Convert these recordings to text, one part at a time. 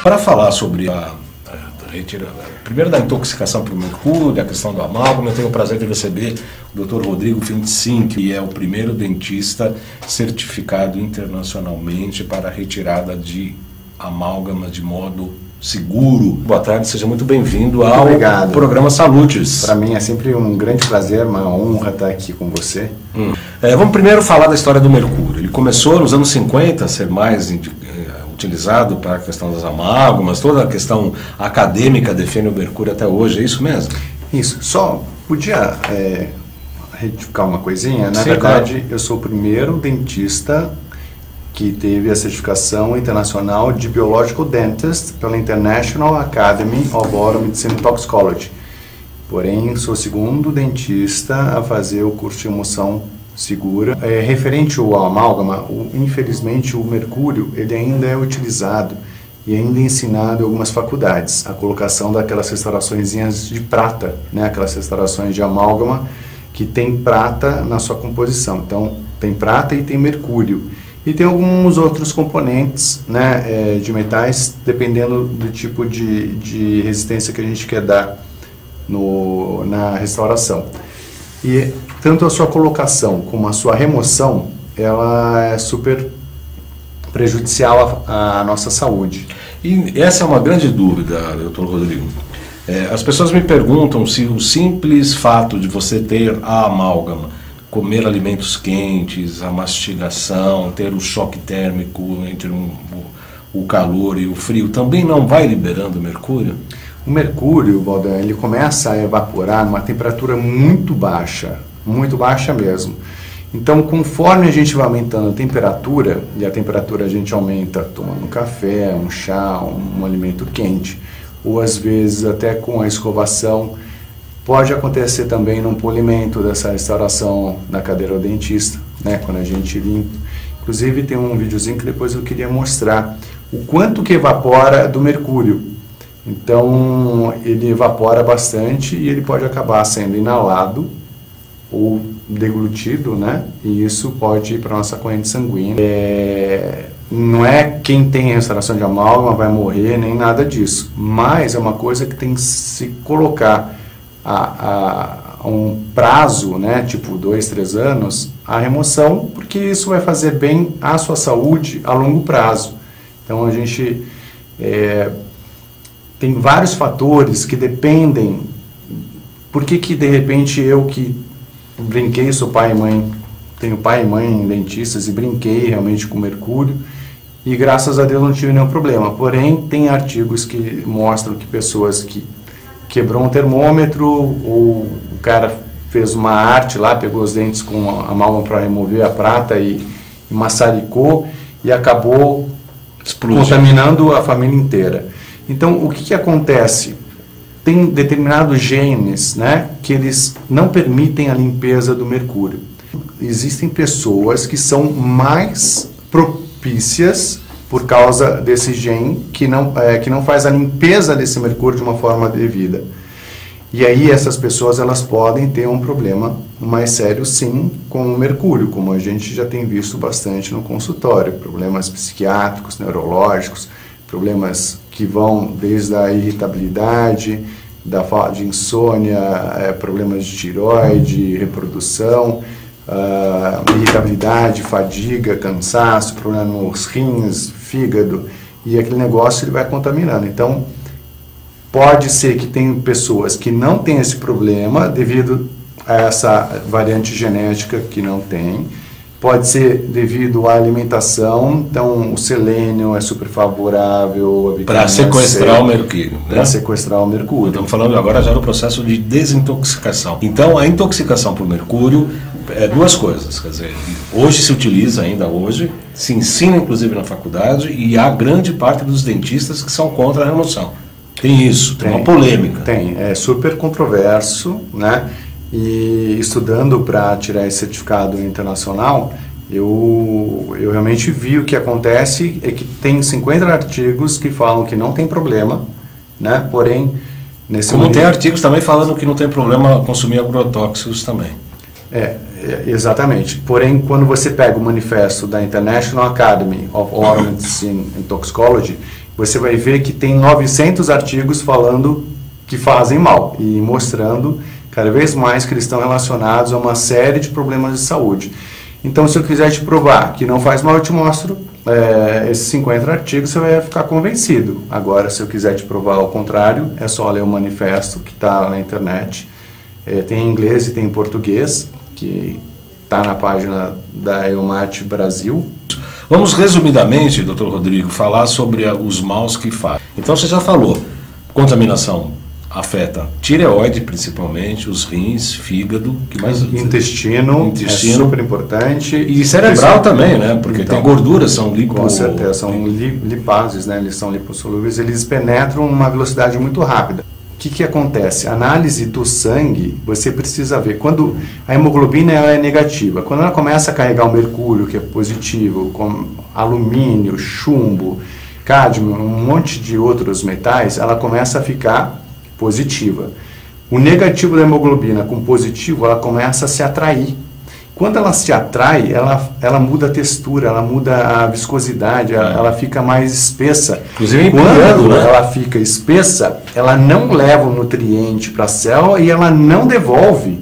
Para falar sobre a retirada, primeiro da intoxicação por mercúrio, a questão do amálgama, eu tenho o prazer de receber o Dr. Rodrigo Fintzin, que é o primeiro dentista certificado internacionalmente para a retirada de amálgama de modo seguro. Boa tarde, seja muito bem-vindo ao programa Salutes. Para mim é sempre um grande prazer, uma honra estar aqui com você. Vamos primeiro falar da história do mercúrio. Ele começou nos anos 50 a ser mais utilizado para a questão das amálgamas, toda a questão acadêmica defende o mercúrio até hoje, é isso mesmo? Isso, só podia retificar uma coisinha? Na Sim, verdade, claro. Eu sou o primeiro dentista que teve a certificação internacional de Biological Dentist pela International Academy of Oral Medicine and Toxicology. Porém, sou o segundo dentista a fazer o curso de remoção segura. Referente ao amálgama, infelizmente o mercúrio ele ainda é utilizado e ainda é ensinado em algumas faculdades. A colocação daquelas restauraçõezinhas de prata, né? Aquelas restaurações de amálgama que tem prata na sua composição. Então, tem prata e tem mercúrio. E tem alguns outros componentes, né, de metais, dependendo do tipo de resistência que a gente quer dar na restauração. E tanto a sua colocação como a sua remoção, ela é super prejudicial à nossa saúde. E essa é uma grande dúvida, Dr. Rodrigo. As pessoas me perguntam se o simples fato de você ter a amálgama, comer alimentos quentes, a mastigação, ter o choque térmico entre o calor e o frio, também não vai liberando mercúrio? O mercúrio, Valdan, ele começa a evaporar numa temperatura muito baixa mesmo. Então, conforme a gente vai aumentando a temperatura, e a temperatura a gente aumenta tomando um café, um chá, um alimento quente, ou às vezes até com a escovação, pode acontecer também no polimento dessa restauração da cadeira ao dentista, né, quando a gente limpa. Inclusive tem um videozinho que depois eu queria mostrar o quanto que evapora do mercúrio. Então ele evapora bastante e ele pode acabar sendo inalado ou deglutido, né? E isso pode ir para a nossa corrente sanguínea. Não é quem tem restauração de amálgama vai morrer, nem nada disso. Mas é uma coisa que tem que se colocar a um prazo, né? Tipo 2, 3 anos, a remoção, porque isso vai fazer bem à sua saúde a longo prazo. Então a gente tem vários fatores que dependem. Por que de repente eu que brinquei, sou pai e mãe, tenho pai e mãe dentistas e brinquei realmente com mercúrio e graças a Deus não tive nenhum problema. Porém, tem artigos que mostram que pessoas que quebrou um termômetro ou o cara fez uma arte lá, pegou os dentes com a amálgama para remover a prata e maçaricou e acabou contaminando a família inteira. Então, o que acontece? Tem determinados genes, né, que eles não permitem a limpeza do mercúrio. Existem pessoas que são mais propícias por causa desse gene que não faz a limpeza desse mercúrio de uma forma devida. E aí essas pessoas elas podem ter um problema mais sério sim com o mercúrio, como a gente já tem visto bastante no consultório, problemas psiquiátricos, neurológicos, problemas que vão desde a irritabilidade, da falta de insônia, problemas de tireoide, reprodução, irritabilidade, fadiga, cansaço, problema nos rins, fígado, e aquele negócio ele vai contaminando. Então, pode ser que tenha pessoas que não têm esse problema devido a essa variante genética que não tem. Pode ser devido à alimentação, então o selênio é super favorável para sequestrar o mercúrio. Né? Para sequestrar o mercúrio. Estamos falando agora já do processo de desintoxicação. Então a intoxicação por mercúrio é duas coisas, quer dizer, hoje se utiliza ainda hoje, se ensina inclusive na faculdade e há grande parte dos dentistas que são contra a remoção. Tem isso, tem uma polêmica. Tem, é super controverso, né? E estudando para tirar esse certificado internacional, eu realmente vi o que acontece é que tem 50 artigos que falam que não tem problema, né? Porém, como tem artigos também falando que não tem problema consumir agrotóxicos também. Exatamente. Porém, quando você pega o manifesto da International Academy of Oral Medicine and Toxicology, você vai ver que tem 900 artigos falando que fazem mal e mostrando cada vez mais que eles estão relacionados a uma série de problemas de saúde. Então, se eu quiser te provar que não faz mal, eu te mostro esses 50 artigos, você vai ficar convencido. Agora, se eu quiser te provar ao contrário, é só ler o manifesto que está na internet. Tem em inglês e tem em português, que está na página da EUMAT Brasil. Vamos resumidamente, doutor Rodrigo, falar sobre os maus que faz. Então você já falou, contaminação afeta tireoide principalmente, os rins, fígado, que mais? Intestino é super importante. E cerebral também, né? Porque então, tem gorduras, são com certeza, são lipases, né? Eles são lipossolúveis, eles penetram uma velocidade muito rápida. O que acontece? A análise do sangue, você precisa ver. Quando a hemoglobina é negativa, quando ela começa a carregar o mercúrio, que é positivo, com alumínio, chumbo, cádmio, um monte de outros metais, ela começa a ficar positiva. O negativo da hemoglobina com positivo, ela começa a se atrair. Quando ela se atrai, ela muda a textura, ela muda a viscosidade, ela fica mais espessa. Inclusive, quando ela fica espessa, ela não leva o nutriente para a célula e ela não devolve.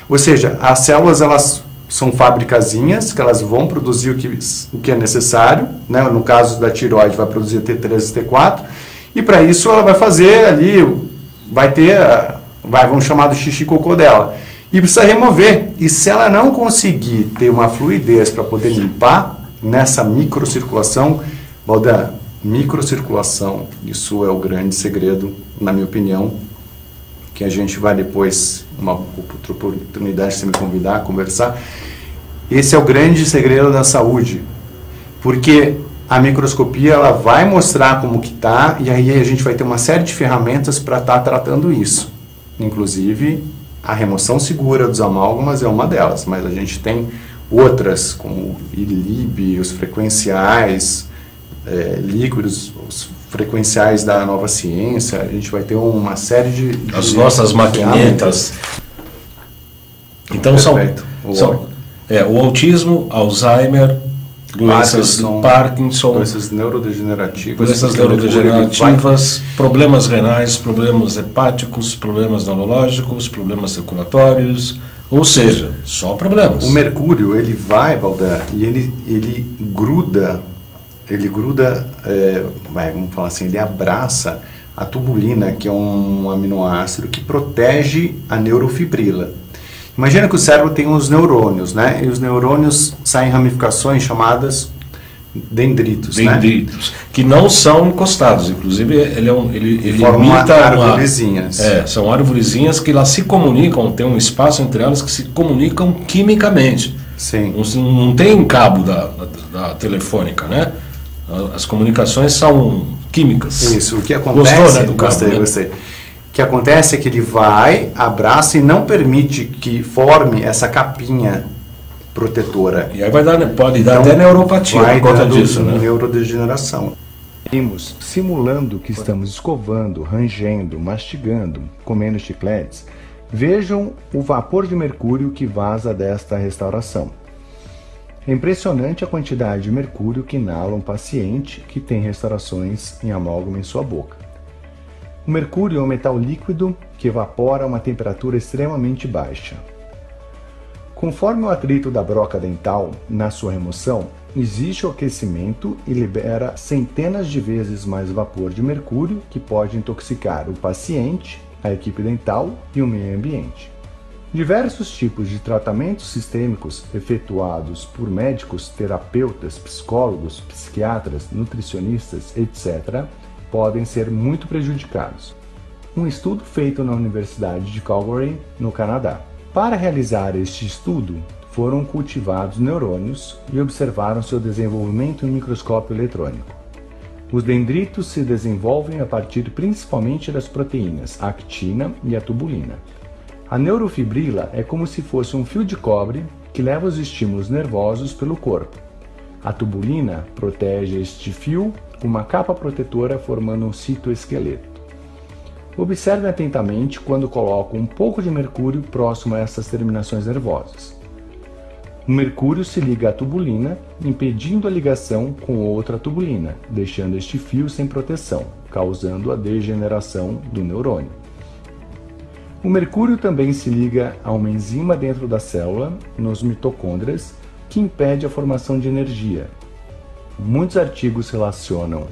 Ou seja, as células elas são fabricazinhas, que elas vão produzir o que é necessário, né? No caso da tireoide, vai produzir T3 e T4, e para isso ela vai fazer ali, vamos chamar do xixi-cocô dela. E precisa remover. E se ela não conseguir ter uma fluidez para poder limpar nessa microcirculação, Valdan, microcirculação, isso é o grande segredo, na minha opinião, que a gente vai depois, uma outra oportunidade de você me convidar a conversar. Esse é o grande segredo da saúde, porque a microscopia ela vai mostrar como que está, e aí a gente vai ter uma série de ferramentas para estar tratando isso, inclusive a remoção segura dos amálgamas é uma delas, mas a gente tem outras, como o ILIB, os frequenciais líquidos, os frequenciais da nova ciência, a gente vai ter uma série de as nossas maquinetas. Então perfeito. são o autismo, Alzheimer, doenças Parkinson, doenças neurodegenerativas, problemas renais, problemas hepáticos, problemas neurológicos, problemas circulatórios, ou seja, só problemas. O mercúrio, ele vai, Valdan, e ele gruda, vamos falar assim, ele abraça a tubulina, que é um aminoácido que protege a neurofibrila. Imagina que o cérebro tem uns neurônios, né? E os neurônios saem ramificações chamadas dendritos, Dendritos, né? Que não são encostados, inclusive ele formam arvorezinhas. São arvorezinhas que elas se comunicam, tem um espaço entre elas que se comunicam quimicamente. Sim. Não tem cabo da telefônica, né? As comunicações são químicas. Isso, o que acontece... Gostou, né, do cabo, gostei. O que acontece é que ele vai, abraça e não permite que forme essa capinha protetora. E aí pode dar até neuropatia por conta disso, né? Neurodegeneração. Simulando que estamos escovando, rangendo, mastigando, comendo chicletes, vejam o vapor de mercúrio que vaza desta restauração. É impressionante a quantidade de mercúrio que inala um paciente que tem restaurações em amálgama em sua boca. O mercúrio é um metal líquido que evapora a uma temperatura extremamente baixa. Conforme o atrito da broca dental na sua remoção, existe o aquecimento e libera centenas de vezes mais vapor de mercúrio que pode intoxicar o paciente, a equipe dental e o meio ambiente. Diversos tipos de tratamentos sistêmicos efetuados por médicos, terapeutas, psicólogos, psiquiatras, nutricionistas, etc., podem ser muito prejudicados. Um estudo feito na Universidade de Calgary, no Canadá. Para realizar este estudo, foram cultivados neurônios e observaram seu desenvolvimento em microscópio eletrônico. Os dendritos se desenvolvem a partir principalmente das proteínas a actina e a tubulina. A neurofibrila é como se fosse um fio de cobre que leva os estímulos nervosos pelo corpo. A tubulina protege este fio com uma capa protetora formando um citoesqueleto. Observe atentamente quando coloco um pouco de mercúrio próximo a essas terminações nervosas. O mercúrio se liga à tubulina, impedindo a ligação com outra tubulina, deixando este fio sem proteção, causando a degeneração do neurônio. O mercúrio também se liga a uma enzima dentro da célula, nos mitocôndrias, que impede a formação de energia. Muitos artigos relacionam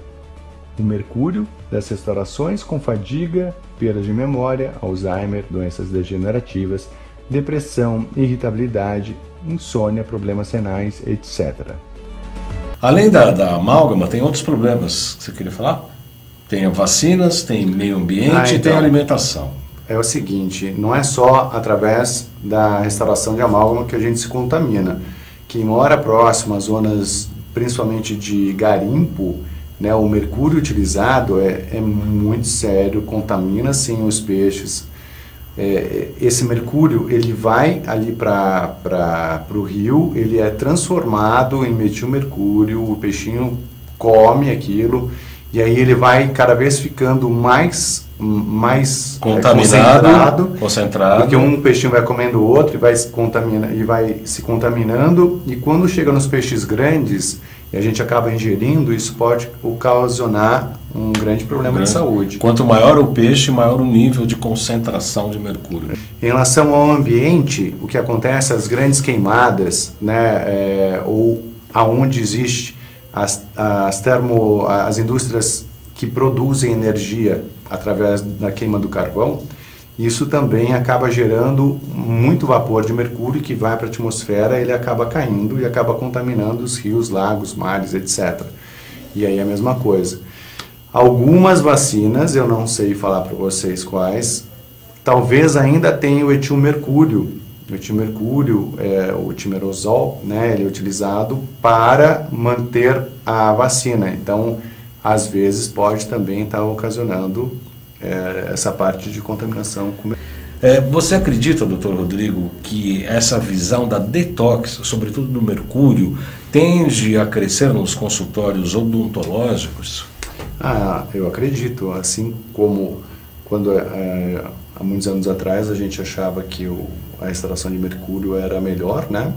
o mercúrio das restaurações com fadiga, perda de memória, Alzheimer, doenças degenerativas, depressão, irritabilidade, insônia, problemas renais, etc. Além da amálgama, tem outros problemas que você queria falar? Tem vacinas, tem meio ambiente e tem alimentação. É o seguinte, não é só através da restauração de amálgama que a gente se contamina. Quem mora próximo às zonas, principalmente de garimpo, né, o mercúrio utilizado é muito sério, contamina sim os peixes. Esse mercúrio ele vai ali para o rio, ele é transformado em metilmercúrio, o peixinho come aquilo e aí ele vai cada vez ficando mais concentrado, porque um peixinho vai comendo o outro e vai se contaminando, e quando chega nos peixes grandes e a gente acaba ingerindo, isso pode ocasionar um grande problema de saúde. Quanto maior o peixe, maior o nível de concentração de mercúrio. Em relação ao ambiente, o que acontece, as grandes queimadas, né, ou aonde existe as indústrias que produzem energia através da queima do carvão, isso também acaba gerando muito vapor de mercúrio que vai para a atmosfera, ele acaba caindo e acaba contaminando os rios, lagos, mares, etc. E aí é a mesma coisa. Algumas vacinas, eu não sei falar para vocês quais, talvez ainda tenha o etilmercúrio. O etilmercúrio, o timerosol, né, ele é utilizado para manter a vacina. Então, às vezes pode também estar ocasionando essa parte de contaminação. Você acredita, doutor Rodrigo, que essa visão da detox, sobretudo do mercúrio, tende a crescer nos consultórios odontológicos? Eu acredito, assim como quando há muitos anos atrás a gente achava que a restauração de mercúrio era melhor, né?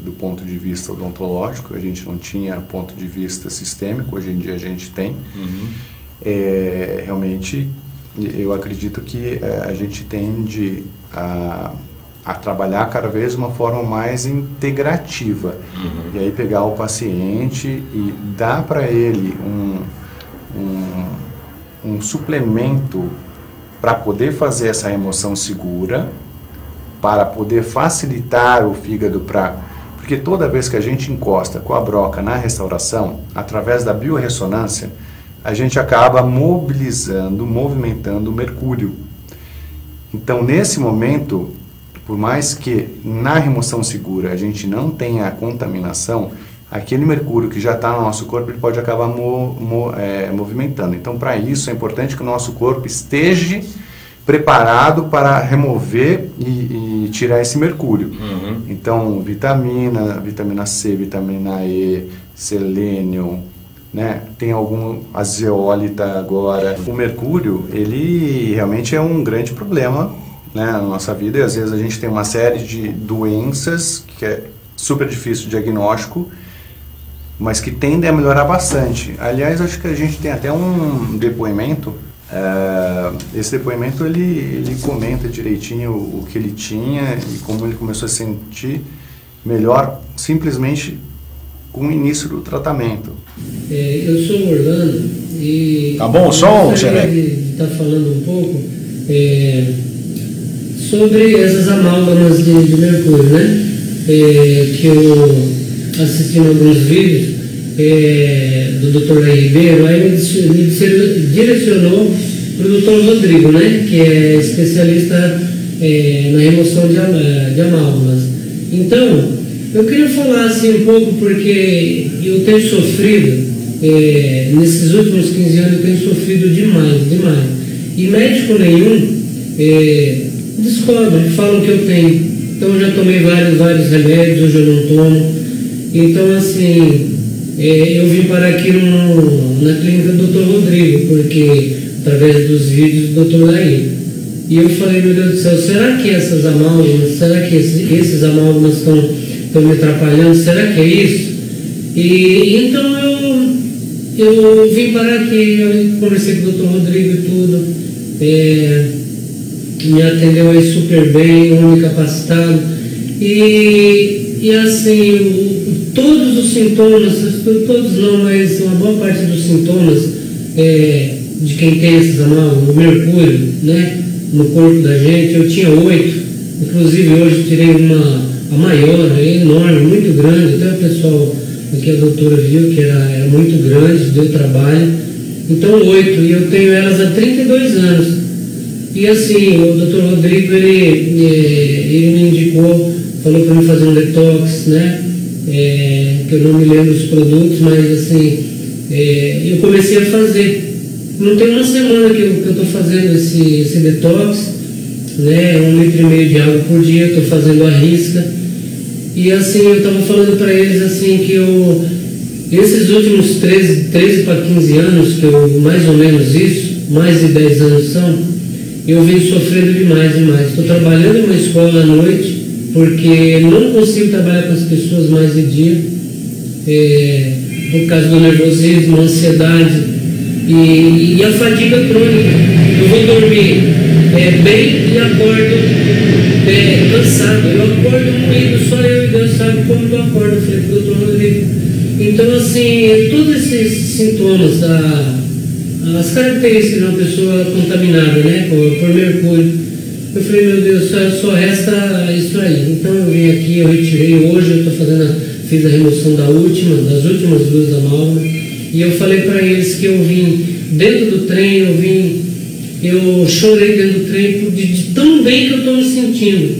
Do ponto de vista odontológico, a gente não tinha ponto de vista sistêmico, hoje em dia a gente tem. Realmente, eu acredito que a gente tende a trabalhar cada vez de uma forma mais integrativa. E aí pegar o paciente e dar para ele um suplemento para poder fazer essa remoção segura, para poder facilitar o fígado porque toda vez que a gente encosta com a broca na restauração, através da biorressonância, a gente acaba movimentando o mercúrio. Então, nesse momento, por mais que na remoção segura a gente não tenha a contaminação, aquele mercúrio que já está no nosso corpo, ele pode acabar movimentando. Então, para isso, é importante que o nosso corpo esteja preparado para remover e tirar esse mercúrio. Então, vitamina C, vitamina E, selênio, né? Tem a zeólita agora. O mercúrio, ele realmente é um grande problema, né, na nossa vida, e às vezes a gente tem uma série de doenças que é super difícil o diagnóstico, mas que tendem a melhorar bastante. Aliás, acho que a gente tem até um depoimento. Esse depoimento ele comenta direitinho o que ele tinha e como ele começou a sentir melhor simplesmente com o início do tratamento. Eu sou o Orlando e... Tá bom o som, Xerec? Está falando um pouco sobre essas amálgamas de mercúrio, né? Que eu assisti em alguns vídeos do Dr. Lei Ribeiro, aí me direcionou para o Dr. Rodrigo, né, que é especialista na remoção de amálgamas. Então, eu queria falar assim um pouco, porque eu tenho sofrido, nesses últimos 15 anos eu tenho sofrido demais. E médico nenhum descobre, falam que eu tenho. Então eu já tomei vários remédios, hoje eu não tomo. Então, assim, eu vim parar aqui na clínica do Dr. Rodrigo, porque através dos vídeos do Dr. Laí. E eu falei, meu Deus do céu, será que essas amálgamas, será que esses amálgamas estão estão me atrapalhando, será que é isso? E então eu vim parar aqui, eu conversei com o Dr. Rodrigo e tudo, me atendeu aí super bem, homem capacitado, e assim, todos os sintomas, todos não, mas uma boa parte dos sintomas de quem tem esses amálgamas, o mercúrio, né, no corpo da gente, eu tinha 8, inclusive hoje tirei a maior, enorme, muito grande, até o pessoal aqui, a doutora viu que era muito grande, deu trabalho, então 8, e eu tenho elas há 32 anos, e assim, o doutor Rodrigo, ele me indicou, falou para mim fazer um detox, né, que eu não me lembro dos produtos, mas assim, eu comecei a fazer. Não tem uma semana que eu estou fazendo esse detox, né, 1,5 litro de água por dia, estou fazendo a risca. E assim, eu estava falando para eles assim que esses últimos 13 para 15 anos, que eu mais ou menos isso, mais de 10 anos são, eu venho sofrendo demais. Estou trabalhando em uma escola à noite, porque não consigo trabalhar com as pessoas mais de dia, por causa do nervosismo, a ansiedade e a fadiga crônica. Eu vou dormir bem e acordo cansado. Eu acordo moído, só eu e Deus sabe como eu acordo, eu falei pro Dr. Rodrigo. Então, assim, todos esses sintomas, as características de uma pessoa contaminada, né, por mercúrio, eu falei, meu Deus, só resta isso aí. Então eu vim aqui, eu retirei, hoje eu fiz a remoção das últimas 2 amálgamas, e eu falei para eles que eu vim dentro do trem, eu chorei dentro do trem de tão bem que eu estou me sentindo.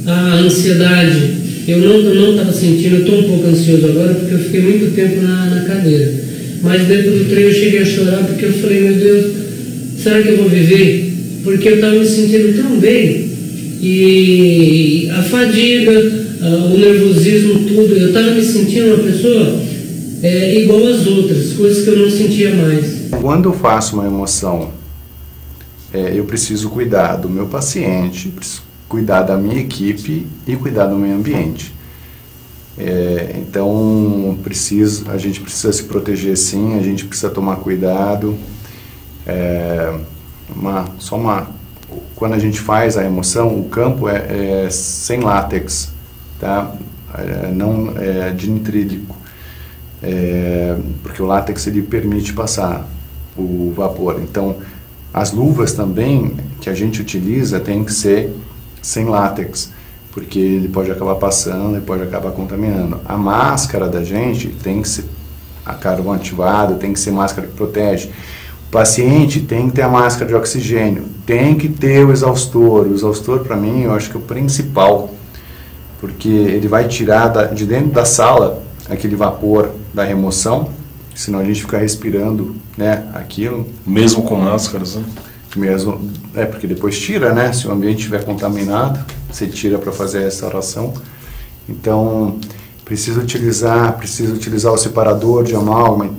A ansiedade, eu não estava sentindo, eu estou um pouco ansioso agora porque eu fiquei muito tempo na cadeira. Mas dentro do trem eu cheguei a chorar porque eu falei, meu Deus, será que eu vou viver? Porque eu estava me sentindo tão bem. E a fadiga, o nervosismo, tudo, eu estava me sentindo uma pessoa igual às outras, coisas que eu não sentia mais. Quando eu faço uma emoção, eu preciso cuidar do meu paciente, preciso cuidar da minha equipe e cuidar do meio ambiente. Então, a gente precisa se proteger sim, a gente precisa tomar cuidado. Quando a gente faz a remoção, o campo é sem látex, tá? Não é dinitrílico, porque o látex ele permite passar o vapor. Então, as luvas também que a gente utiliza tem que ser sem látex, porque ele pode acabar passando e pode acabar contaminando. A máscara da gente tem que ser a carvão ativado, tem que ser máscara que protege. O paciente tem que ter a máscara de oxigênio, tem que ter o exaustor. O exaustor, para mim, eu acho que é o principal, porque ele vai tirar de dentro da sala aquele vapor da remoção, senão a gente fica respirando, né, aquilo. Mesmo com máscaras, né? Mesmo, porque depois tira, né? Se o ambiente estiver contaminado, você tira para fazer a restauração. Então, precisa utilizar o separador de amálgama.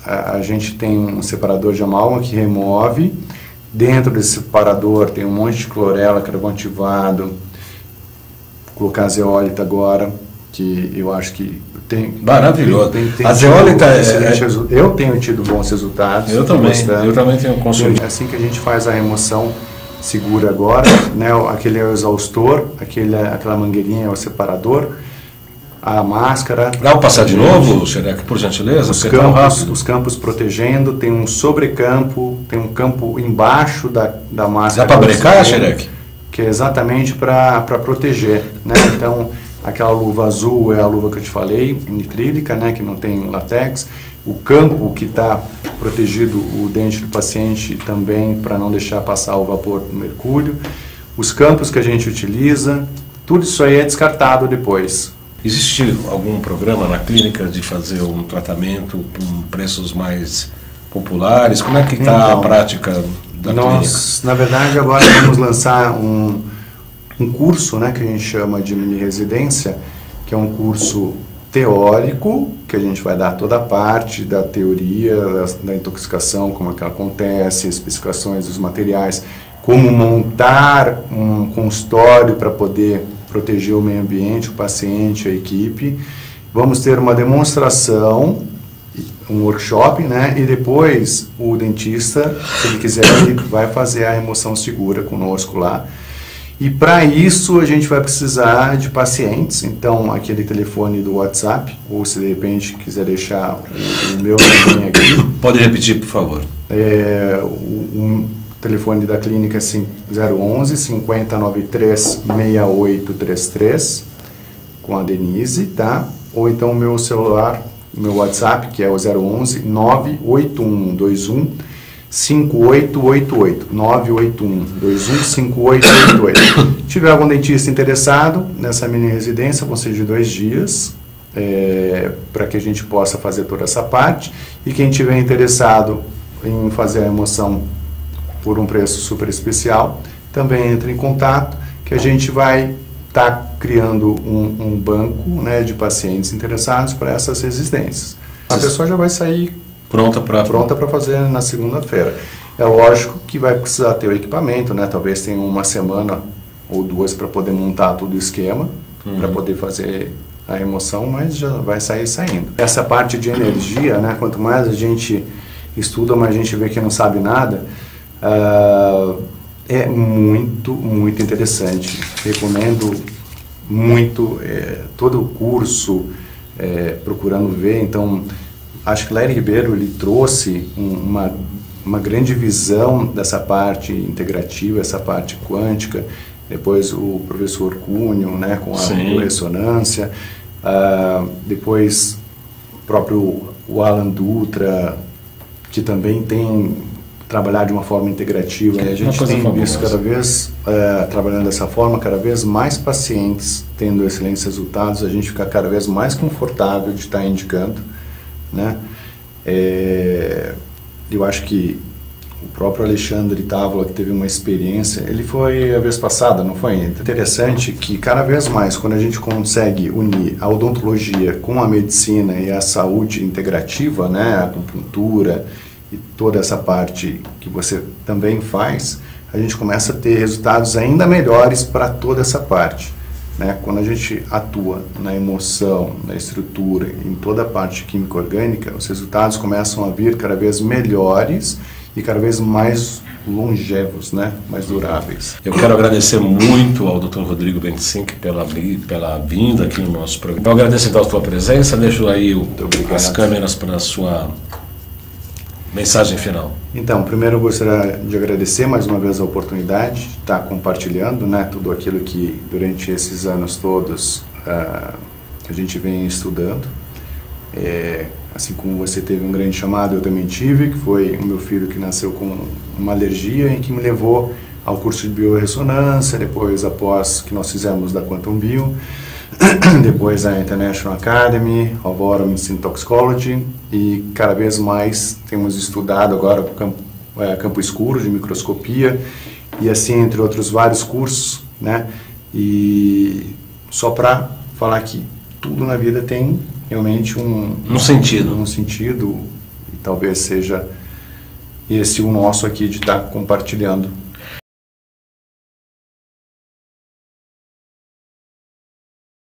A gente tem um separador de amálgama que remove. Dentro desse separador tem um monte de clorela, carvão ativado. Vou colocar a zeólita agora, que eu acho que tem... Maravilhoso. A zeólita eu tenho tido bons resultados. Eu também tenho consumido. Assim que a gente faz a remoção, segura agora, né? Aquele é o exaustor, aquela mangueirinha é o separador. A máscara... Dá para passar de novo, Xerec, por gentileza? Os campos protegendo, tem um sobrecampo, tem um campo embaixo da máscara. Dá para brecar, Xerec? Que é exatamente para proteger, né? Então, aquela luva azul é a luva que eu te falei, nitrílica, né? Que não tem latex. O campo que está protegido, o dente do paciente também, para não deixar passar o vapor do mercúrio. Os campos que a gente utiliza, tudo isso aí é descartado depois. Existe algum programa na clínica de fazer um tratamento com preços mais populares? Como é que está a prática da clínica? Na verdade, agora vamos lançar um curso, né, que a gente chama de mini-residência, que é um curso teórico, que a gente vai dar toda a parte da teoria da intoxicação, como é que ela acontece, especificações dos materiais, como montar um consultório para poder proteger o meio ambiente, o paciente, a equipe. Vamos ter uma demonstração, um workshop, né? E depois o dentista, se ele quiser, ele vai fazer a remoção segura conosco lá. E para isso a gente vai precisar de pacientes, então aquele telefone do WhatsApp, ou se de repente quiser deixar o meu também aqui. Pode repetir, por favor. O telefone da clínica é 011 5093 6833, com a Denise, tá? Ou então o meu celular, meu WhatsApp, que é o 011 98121 5888, 98121 5888. Se tiver algum dentista interessado nessa mini residência, vão ser de 2 dias, para que a gente possa fazer toda essa parte. E quem tiver interessado em fazer a remoção por um preço super especial, também entre em contato, que a gente vai estar criando um banco, né, de pacientes interessados para essas residências. A pessoa já vai sair pronta para fazer na segunda-feira. É lógico que vai precisar ter o equipamento, né? Talvez tenha uma semana ou 2 para poder montar todo o esquema, para poder fazer a remoção, mas já vai sair saindo. Essa parte de energia, né? Quanto mais a gente estuda, mais a gente vê que não sabe nada, é muito, muito interessante. Recomendo muito todo o curso, procurando ver. Então, acho que Larry Ribeiro ele trouxe uma grande visão dessa parte integrativa, essa parte quântica. Depois o professor Cunho, né, com a ressonância. Depois o Alan Dutra, que também tem trabalhado de uma forma integrativa. A gente tem visto cada vez, trabalhando dessa forma, cada vez mais pacientes tendo excelentes resultados, a gente fica cada vez mais confortável de estar indicando, né? Eu acho que o próprio Alexandre Távola, que teve uma experiência, ele foi a vez passada, não foi? Interessante que cada vez mais, quando a gente consegue unir a odontologia com a medicina e a saúde integrativa, né, a acupuntura e toda essa parte que você também faz, a gente começa a ter resultados ainda melhores para toda essa parte, né? Quando a gente atua na emoção, na estrutura, em toda a parte química orgânica, os resultados começam a vir cada vez melhores e cada vez mais longevos, né? Mais duráveis. Eu quero agradecer muito ao Dr. Rodrigo Bentinck pela vinda aqui no nosso programa. Eu agradeço então a sua presença, deixo aí as câmeras para a sua mensagem final. Então, primeiro eu gostaria de agradecer mais uma vez a oportunidade de estar compartilhando, né, tudo aquilo que durante esses anos todos a gente vem estudando. Assim como você teve um grande chamado, eu também tive, que foi o meu filho que nasceu com uma alergia e que me levou ao curso de biorressonância, depois após que nós fizemos da Quantum Bio, depois a International Academy of Oral Medicine Toxicology, e cada vez mais temos estudado agora o campo escuro de microscopia, e assim entre outros vários cursos, né? E só para falar que tudo na vida tem realmente um sentido, e talvez seja esse o nosso aqui de estar compartilhando